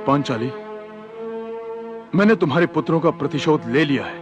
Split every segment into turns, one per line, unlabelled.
पांचाली, मैंने तुम्हारे पुत्रों का प्रतिशोध ले लिया है।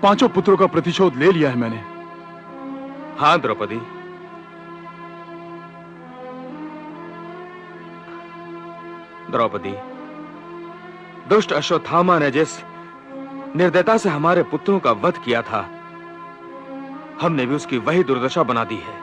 5 पुत्रों का प्रतिशोध ले लिया है मैंने।
हाँ द्रौपदी, द्रौपदी, दुष्ट अश्वत्थामा ने जिस निर्दयता से हमारे पुत्रों का वध किया था, हमने भी उसकी वही दुर्दशा बना दी है।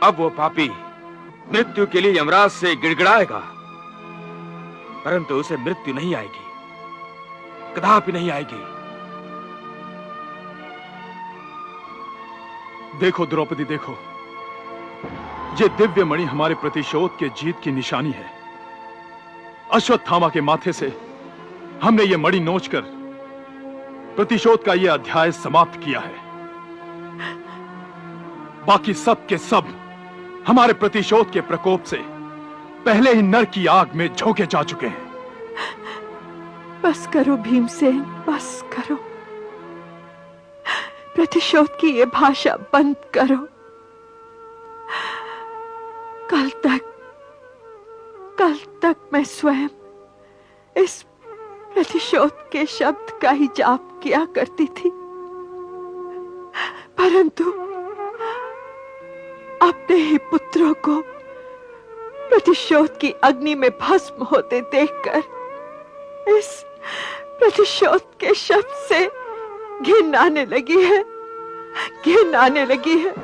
अब वो पापी मृत्यु के लिए यमराज से गिड़गिड़ाएगा, परंतु उसे मृत्यु नहीं आएगी, कदापि नहीं आएगी।
देखो द्रौपदी, देखो, ये दिव्य मणि हमारे प्रतिशोध के जीत की निशानी है। अश्वत्थामा के माथे से हमने ये मणि नोचकर प्रतिशोध का यह अध्याय समाप्त किया है। बाकी सब के सब हमारे प्रतिशोध के प्रकोप से पहले ही नरक की आग में झोंके जा चुके हैं।
बस करो भीमसेन, बस करो। प्रतिशोध की ये भाषा बंद करो। कल तक मैं स्वयं इस प्रतिशोध के शब्द का ही जाप किया करती थी, परंतु अपने ही पुत्रों को प्रतिशोध की अग्नि में भस्म होते देखकर इस प्रतिशोध के शब्द से घिन आने लगी है, घिन आने लगी है।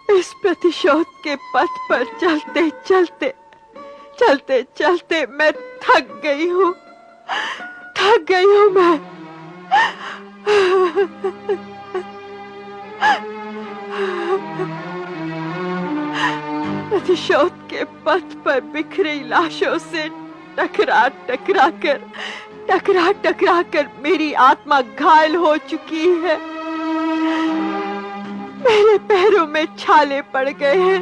इस प्रतिशोध के पथ पर चलते चलते चलते चलते मैं थक गई हूँ, थक गई हूँ मैं। प्रतिशोध के पथ पर बिखरी लाशों से टकरा टकरा कर मेरी आत्मा घायल हो चुकी है। मेरे पैरों में छाले पड़ गए हैं।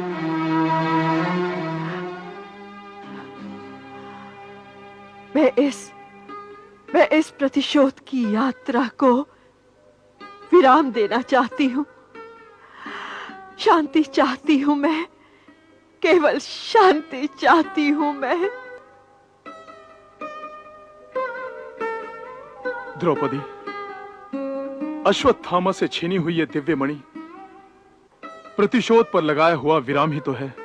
मैं इस प्रतिशोध की यात्रा को विराम देना चाहती हूँ। शांति चाहती हूँ मैं, केवल शांति चाहती हूँ मैं।
द्रौपदी, अश्वत्थामा से छीनी हुई ये दिव्य मणि प्रतिशोध पर लगाया हुआ विराम ही तो है।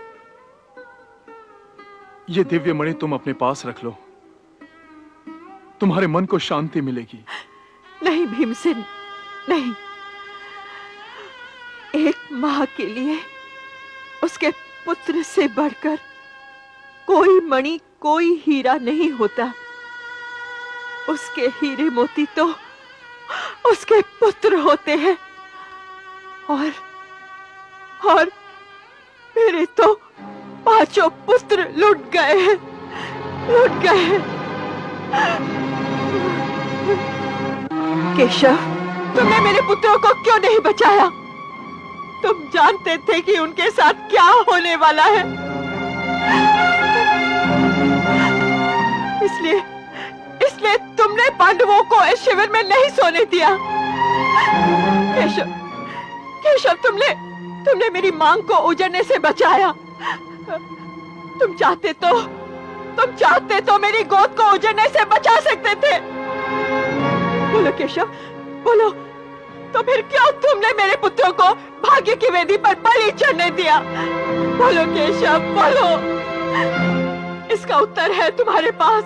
ये दिव्य मणि तुम अपने पास रख लो, तुम्हारे मन को शांति मिलेगी।
नहीं भीमसेन, नहीं। एक मां के लिए उसके पुत्र से बढ़कर कोई मणि, कोई हीरा नहीं होता। उसके हीरे मोती तो उसके पुत्र होते हैं, और मेरे तो 5 पुत्र लुट गए हैं, लुट गए हैं। केशव, तुमने मेरे पुत्रों को क्यों नहीं बचाया? तुम जानते थे कि उनके साथ क्या होने वाला है, इसलिए तुमने पांडवों को इस शिविर में नहीं सोने दिया। केशव, तुमने मेरी मांग को उजड़ने से बचाया। तुम चाहते तो मेरी गोद को उजड़ने से बचा सकते थे। बोलो केशव, बोलो, तो फिर क्यों तुमने मेरे पुत्रों को भाग्य की वेदी पर बलि चढ़ने दिया? बोलो केशव, बोलो। इसका उत्तर है तुम्हारे पास?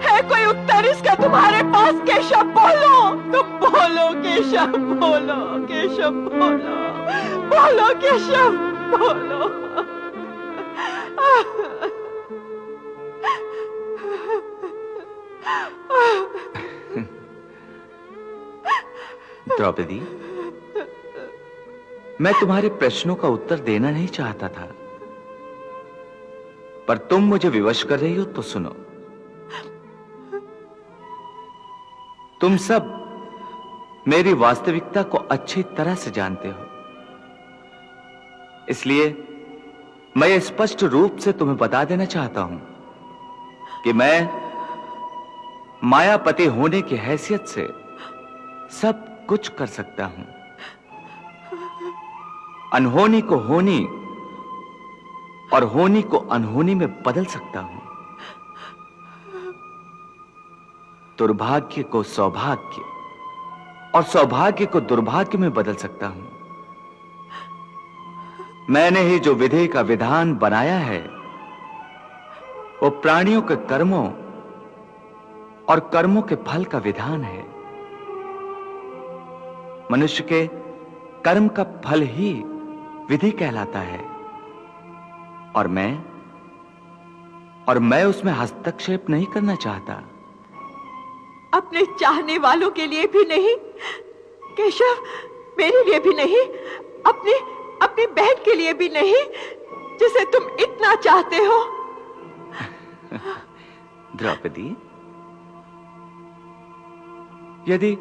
है कोई उत्तर इसका तुम्हारे पास? केशव बोलो, तुम बोलो केशव, बोलो केशव, बोलो, बोलो केशव, बोलो।
द्रौपदी, मैं तुम्हारे प्रश्नों का उत्तर देना नहीं चाहता था, पर तुम मुझे विवश कर रही हो तो सुनो। तुम सब मेरी वास्तविकता को अच्छी तरह से जानते हो, इसलिए मैं स्पष्ट रूप से तुम्हें बता देना चाहता हूं कि मैं मायापति होने की हैसियत से सब कुछ कर सकता हूं। अनहोनी को होनी और होनी को अनहोनी में बदल सकता हूं। दुर्भाग्य को सौभाग्य और सौभाग्य को दुर्भाग्य में बदल सकता हूं। मैंने ही जो विधि का विधान बनाया है वो प्राणियों के कर्मों और कर्मों के फल का विधान है। मनुष्य के कर्म का फल ही विधि कहलाता है और मैं उसमें हस्तक्षेप नहीं करना चाहता।
अपने चाहने वालों के लिए भी नहीं केशव, मेरे लिए भी नहीं, अपनी बहन के लिए भी नहीं जिसे तुम इतना चाहते हो।
द्रौपदी, यदि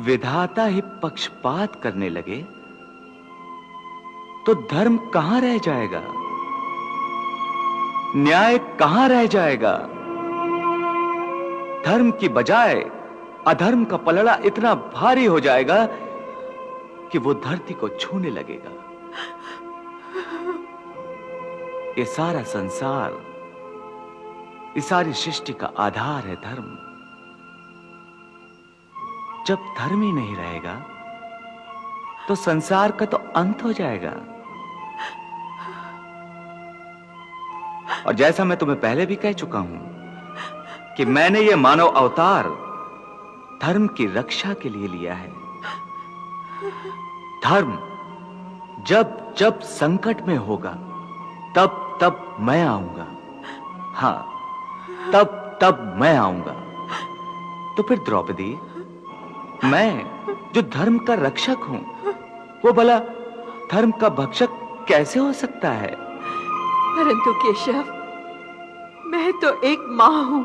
विधाता ही पक्षपात करने लगे तो धर्म कहां रह जाएगा, न्याय कहां रह जाएगा। धर्म की बजाय अधर्म का पलड़ा इतना भारी हो जाएगा कि वो धरती को छूने लगेगा। ये सारा संसार, ये सारी सृष्टि का आधार है धर्म। जब धर्म ही नहीं रहेगा तो संसार का तो अंत हो जाएगा। और जैसा मैं तुम्हें पहले भी कह चुका हूं कि मैंने यह मानव अवतार धर्म की रक्षा के लिए लिया है। धर्म जब जब संकट में होगा तब तब मैं आऊंगा। हां, तब तब मैं आऊंगा। तो फिर द्रौपदी, मैं जो धर्म का रक्षक हूं वो भला धर्म का भक्षक कैसे हो सकता है?
परंतु केशव, मैं तो एक मां हूं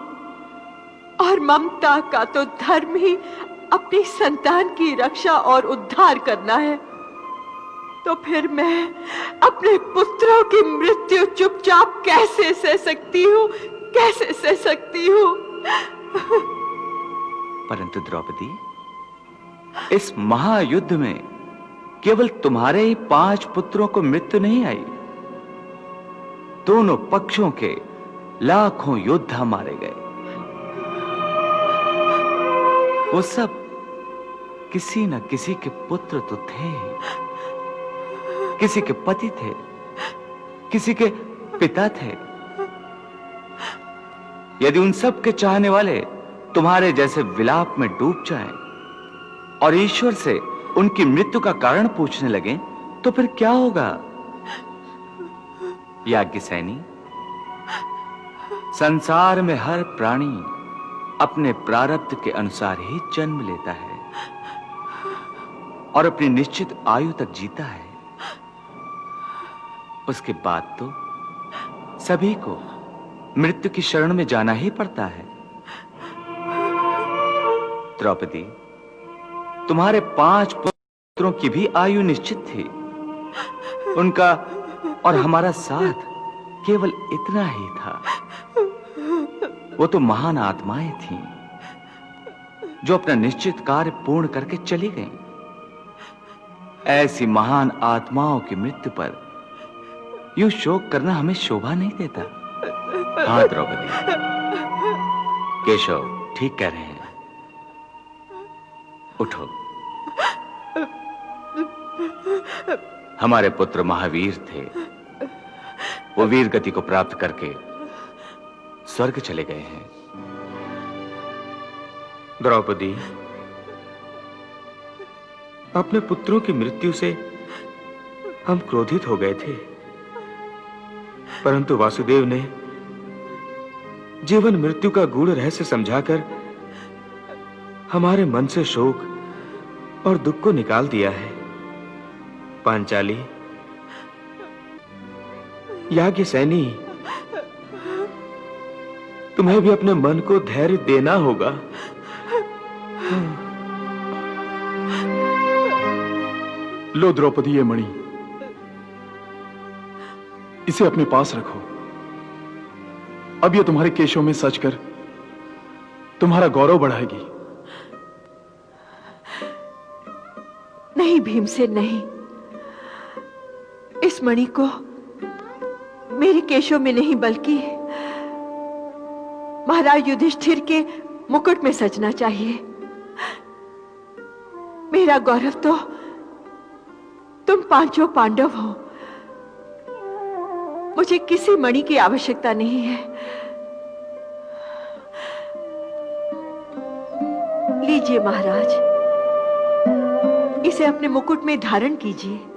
और ममता का तो धर्म ही अपनी संतान की रक्षा और उद्धार करना है। तो फिर मैं अपने पुत्रों की मृत्यु चुपचाप कैसे सह सकती हूं, कैसे सह सकती हूं?
परंतु द्रौपदी, इस महायुद्ध में केवल तुम्हारे ही 5 पुत्रों को मृत्यु नहीं आई, दोनों पक्षों के लाखों योद्धा मारे गए। वो सब किसी न किसी के पुत्र तो थे, किसी के पति थे, किसी के पिता थे। यदि उन सब के चाहने वाले तुम्हारे जैसे विलाप में डूब जाएं और ईश्वर से उनकी मृत्यु का कारण पूछने लगे तो फिर क्या होगा? याज्ञसेनी, संसार में हर प्राणी अपने प्रारब्ध के अनुसार ही जन्म लेता है और अपनी निश्चित आयु तक जीता है। उसके बाद तो सभी को मृत्यु की शरण में जाना ही पड़ता है। द्रौपदी, तुम्हारे 5 पुत्रों की भी आयु निश्चित थी। उनका और हमारा साथ केवल इतना ही था। वो तो महान आत्माएं थीं जो अपना निश्चित कार्य पूर्ण करके चली गईं। ऐसी महान आत्माओं की मृत्यु पर यूं शोक करना हमें शोभा नहीं देता। हाँ द्रौपदी, केशव ठीक कह रहे हैं। उठो। हमारे पुत्र महावीर थे। वो वीर गति को प्राप्त करके स्वर्ग चले गए हैं।
द्रौपदी, अपने पुत्रों की मृत्यु से हम क्रोधित हो गए थे, परंतु वासुदेव ने जीवन मृत्यु का गूढ़ रहस्य समझाकर हमारे मन से शोक और दुख को निकाल दिया है। पांचाली, याज्ञसेनी, तुम्हें भी अपने मन को धैर्य देना होगा।
लो द्रौपदी, ये मणि, इसे अपने पास रखो। अब ये तुम्हारे केशों में सच कर तुम्हारा गौरव बढ़ाएगी।
नहीं भीमसेन, नहीं। इस मणि को मेरे केशों में नहीं बल्कि महाराज युधिष्ठिर के मुकुट में सजना चाहिए। मेरा गौरव तो तुम पांचों पांडव हो। मुझे किसी मणि की आवश्यकता नहीं है। लीजिए महाराज, इसे अपने मुकुट में धारण कीजिए।